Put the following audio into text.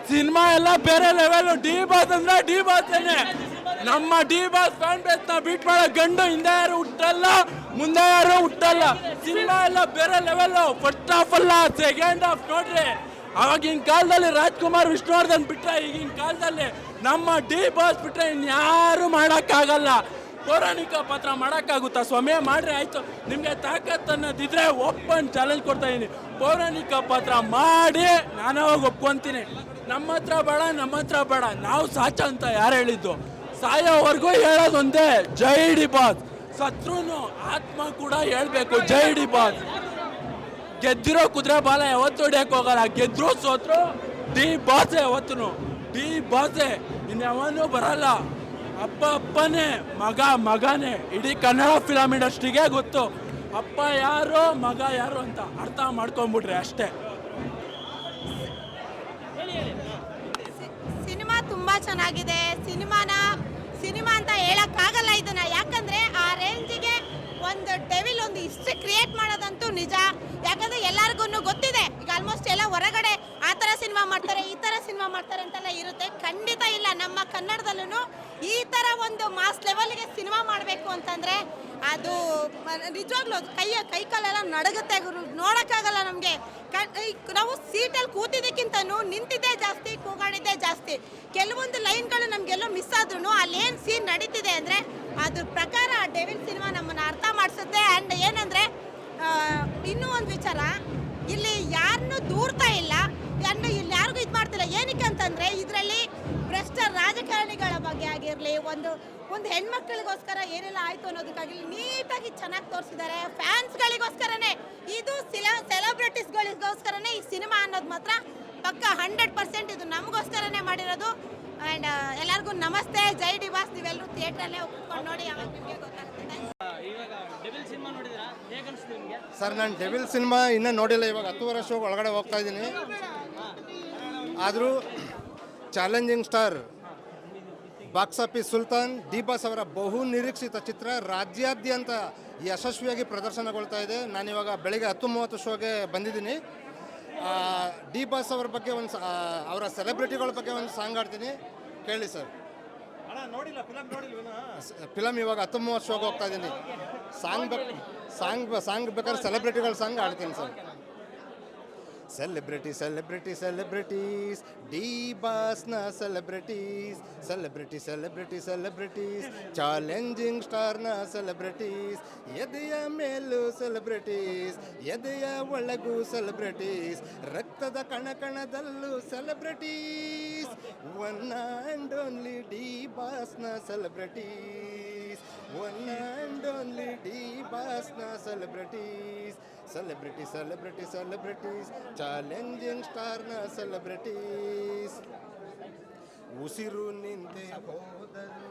Cinema ಎಲ್ಲ ಬೇರೆ level. D boss ಅಂದ್ರೆ ಡಿ ಬಾಸ್ ನಮ್ಮ ಡಿ ಬಾಸ್ ಫ್ಯಾನ್ ಬೇಸ್ ನ ಬೀಟ್ ಮಾಡೋ ಗಂಡು ಹಿಂದೆ ಯಾರು ಹುಟ್ಟಲ್ಲ, ಮುಂದೆ ಯಾರು ಹುಟ್ಟಲ್ಲ. ಸಿನಿಮಾ ಎಲ್ಲ ಬೇರೆ ಲೆವೆಲ್. ಫಸ್ಟ್ ಹಾಫ್ ಅಲ್ಲ, ಸೆಕೆಂಡ್ ಹಾಫ್ ನೋಡ್ರಿ. ಅವಾಗಿನ ಕಾಲದಲ್ಲಿ ರಾಜ್ಕುಮಾರ್, ವಿಷ್ಣುವರ್ಧನ್ ಬಿಟ್ರೆ, ಈಗಿನ ಕಾಲದಲ್ಲಿ ನಮ್ಮ ಡಿ ಬಾಸ್ ಬಿಟ್ರೆ ಇನ್ಯಾರು ಮಾಡೋಕ್ಕಾಗಲ್ಲ. ಪೌರಾಣಿಕ ಪಾತ್ರ ಮಾಡೋಕ್ಕಾಗುತ್ತಾ ಸ್ವಾಮಿ? ಮಾಡ್ರಿ ಆಯ್ತು. ನಿಮಗೆ ತಾಕತ್ ಅನ್ನೋದಿದ್ರೆ ಓಪನ್ ಚಾಲೆಂಜ್ ಕೊಡ್ತಾ ಇದ್ದೀನಿ. ಪೌರಾಣಿಕ ಪಾತ್ರ ಮಾಡಿ ನಾನು ಅವಾಗ ಒಪ್ಕೊಂತೀನಿ. ನಮ್ಮ ಹತ್ರ ಬೇಡ. ನಾವು ಸಾಚ ಅಂತ ಯಾರು ಹೇಳಿದ್ದು? ಸಾಯೋವರೆಗೂ ಹೇಳೋದೊಂದೇ, ಜೈ ಡಿ ಬಾಸ್. ಸತ್ರುನು ಆತ್ಮ ಕೂಡ ಹೇಳ್ಬೇಕು ಜೈ ಡಿ ಬಾಸ್. ಗೆದ್ದಿರೋ ಕುದುರೆ ಬಾಲ ಯಾವತ್ತು ಹೊಡಿಯಕ್ಕೆ ಹೋಗಲ್ಲ. ಗೆದ್ರು ಸೋತ್ರು ಡಿ ಬಾಸೆ ಯಾವತ್ತು. ಡಿ ಬಾಸೆ, ಇನ್ಯಾವನು ಬರಲ್ಲ. ಅಪ್ಪನೇ, ಮಗನೇ. ಇಡೀ ಕನ್ನಡ ಫಿಲಮ್ ಇಂಡಸ್ಟ್ರಿಗೆ ಗೊತ್ತು ಅಪ್ಪ ಯಾರು, ಮಗ ಯಾರು ಅಂತ. ಅರ್ಥ ಮಾಡ್ಕೊಂಬಿಟ್ರೆ ಅಷ್ಟೇ. ಸಿನಿಮಾ ತುಂಬಾ ಚೆನ್ನಾಗಿದೆ. ಸಿನಿಮಾ ಅಂತ ಹೇಳಕ್ಕಾಗಲ್ಲ ಇದನ್ನ. ಯಾಕಂದ್ರೆ ಆ ರೇಂಜಿಗೆ ಒಂದು ಡೆವಿಲ್ ಒಂದು ಹಿಸ್ಟ್ರಿ ಕ್ರಿಯೇಟ್ ಮಾಡೋದಂತೂ ನಿಜ. ಯಾಕಂದ್ರೆ ಎಲ್ಲರಿಗೂ ಗೊತ್ತಿದೆ, ಈಗ ಆಲ್ಮೋಸ್ಟ್ ಎಲ್ಲ ಹೊರಗಡೆ ಆ ಥರ ಸಿನಿಮಾ ಮಾಡ್ತಾರೆ, ಈ ಥರ ಸಿನಿಮಾ ಮಾಡ್ತಾರೆ ಅಂತೆಲ್ಲ ಇರುತ್ತೆ. ಖಂಡಿತ ಇಲ್ಲ. ನಮ್ಮ ಕನ್ನಡದಲ್ಲೂ ಈ ಥರ ಒಂದು ಮಾಸ್ ಲೆವೆಲ್ಗೆ ಸಿನಿಮಾ ಮಾಡಬೇಕು ಅಂತಂದರೆ ಅದು ನಿಜವಾಗ್ಲೂ ಅದು ಕೈ ಕಾಲೆಲ್ಲ ನಡಗುತ್ತೆ ಗುರು. ನೋಡೋಕ್ಕಾಗಲ್ಲ ನಮಗೆ. ನಾವು ಸೀಟಲ್ಲಿ ಕೂತಿದ್ದಕ್ಕಿಂತನೂ ನಿಂತಿದ್ದೇ ಜಾಸ್ತಿ, ಕೂಗಾಡಿದ್ದೇ ಜಾಸ್ತಿ. ಕೆಲವೊಂದು ಲೈನ್ಗಳು ನಮಗೆಲ್ಲೋ ಮಿಸ್ ಆದ್ರೂ ಅಲ್ಲೇನು ಸೀನ್ ನಡೀತಿದೆ ಅಂದರೆ ಅದ್ರ ಪ್ರಕಾರ ಡೆವಿಲ್ ಸಿನಿಮಾ ನಮ್ಮನ್ನು ಅರ್ಥ ಮಾಡಿಸುತ್ತೆ. ಆ್ಯಂಡ್ ಏನಂದರೆ ಇನ್ನೂ ಒಂದು ವಿಚಾರ, ಇಲ್ಲಿ ಯಾರನ್ನೂ ದೂರ್ತಾ ಇಲ್ಲ, ಇಲ್ಲಿ ಯಾರಿಗೂ ಇದು ಮಾಡ್ತಿಲ್ಲ. ಏನಕ್ಕೆ ಅಂತಂದರೆ ಇದರಲ್ಲಿ ಭ್ರಷ್ಟ ರಾಜಕಾರಣಿಗಳ ಬಗ್ಗೆ ಆಗಿರಲಿ, ಒಂದು ಹೆಣ್ಮಕ್ಳಿಗೋಸ್ಕರ ಏನೆಲ್ಲ ಆಯಿತು ಅನ್ನೋದಕ್ಕಾಗಲಿ ನೀಟಾಗಿ ಚೆನ್ನಾಗಿ ತೋರಿಸಿದ್ದಾರೆ. ಫ್ಯಾನ್ಸ್ಗಳಿಗೋಸ್ಕರನೇ, ಇದು ಸೆಲೆಬ್ರಿಟೀಸ್ಗಳಿಗೋಸ್ಕರನೇ ಈ ಸಿನಿಮಾ ಅನ್ನೋದು ಮಾತ್ರ ಪಕ್ಕ 100% ಇದು ನಮಗೋಸ್ಕರನೇ ಮಾಡಿರೋದು. ಆ್ಯಂಡ್ ಎಲ್ಲರಿಗೂ ನಮಸ್ತೆ, ಜೈ ಡಿ ಬಾಸ್. ನೀವೆಲ್ಲರೂ ಥಿಯೇಟ್ರಲ್ಲೇ ಕುತ್ಕೊಂಡು ನೋಡಿ, ಅವಾಗ ನಿಮಗೆ ಗೊತ್ತಾಗುತ್ತೆ. ಸರ್, ನಾನು ಡೆವಿಲ್ ಸಿನಿಮಾ ಇನ್ನೂ ನೋಡಿಲ್ಲ. ಇವಾಗ 10 ಶೋಗೆ ಒಳಗಡೆ ಹೋಗ್ತಾ ಇದ್ದೀನಿ. ಆದರೂ challenging star box office Sultan D boss ಅವರ ಬಹು ನಿರೀಕ್ಷಿತ ಚಿತ್ರ ರಾಜ್ಯಾದ್ಯಂತ ಯಶಸ್ವಿಯಾಗಿ ಪ್ರದರ್ಶನಗೊಳ್ತಾ ಇದೆ. ನಾನಿವಾಗ ಬೆಳಿಗ್ಗೆ 10:30 ಶೋಗೆ ಬಂದಿದ್ದೀನಿ. ಡಿ ಬಾಸ್ ಅವರ ಬಗ್ಗೆ ಅವರ ಸೆಲೆಬ್ರಿಟಿಗಳ ಬಗ್ಗೆ ಒಂದು ಸಾಂಗ್ ಆಡ್ತೀನಿ, ಕೇಳಿ ಸರ್. ಫಿಲಮ್ ಇವಾಗ 10:30 ಶೋಗೆ ಹೋಗ್ತಾ ಇದ್ದೀನಿ. ಸಾಂಗ್ ಬೇಕಾದ್ರೆ ಸೆಲೆಬ್ರಿಟಿಗಳ ಸಾಂಗ್ ಆಡ್ತೀನಿ ಸರ್. ಸೆಲೆಬ್ರಿಟೀಸ್ ಡಿ ಬಾಸ್ನ ಸೆಲೆಬ್ರಿಟೀಸ್ ಚಾಲೆಂಜಿಂಗ್ ಸ್ಟಾರ್ನ ಸೆಲೆಬ್ರಿಟೀಸ್. ಎದೆಯ ಮೇಲೂ ಸೆಲೆಬ್ರಿಟೀಸ್, ಎದೆಯ ಒಳಗೂ ಸೆಲೆಬ್ರಿಟೀಸ್, ರಕ್ತದ ಕಣಕಣದಲ್ಲೂ celebrities. One and only D ಬಾಸ್ನ celebrities, one and only D ಬಾಸ್ನ ಸೆಲೆಬ್ರಿಟೀಸ್. ಸೆಲೆಬ್ರಿಟೀಸ್ ಚಾಲೆಂಜಿಂಗ್ ಸ್ಟಾರ್ನ ಸೆಲೆಬ್ರಿಟೀಸ್. ಉಸಿರು ನಿಂತೆ ಹೋದರು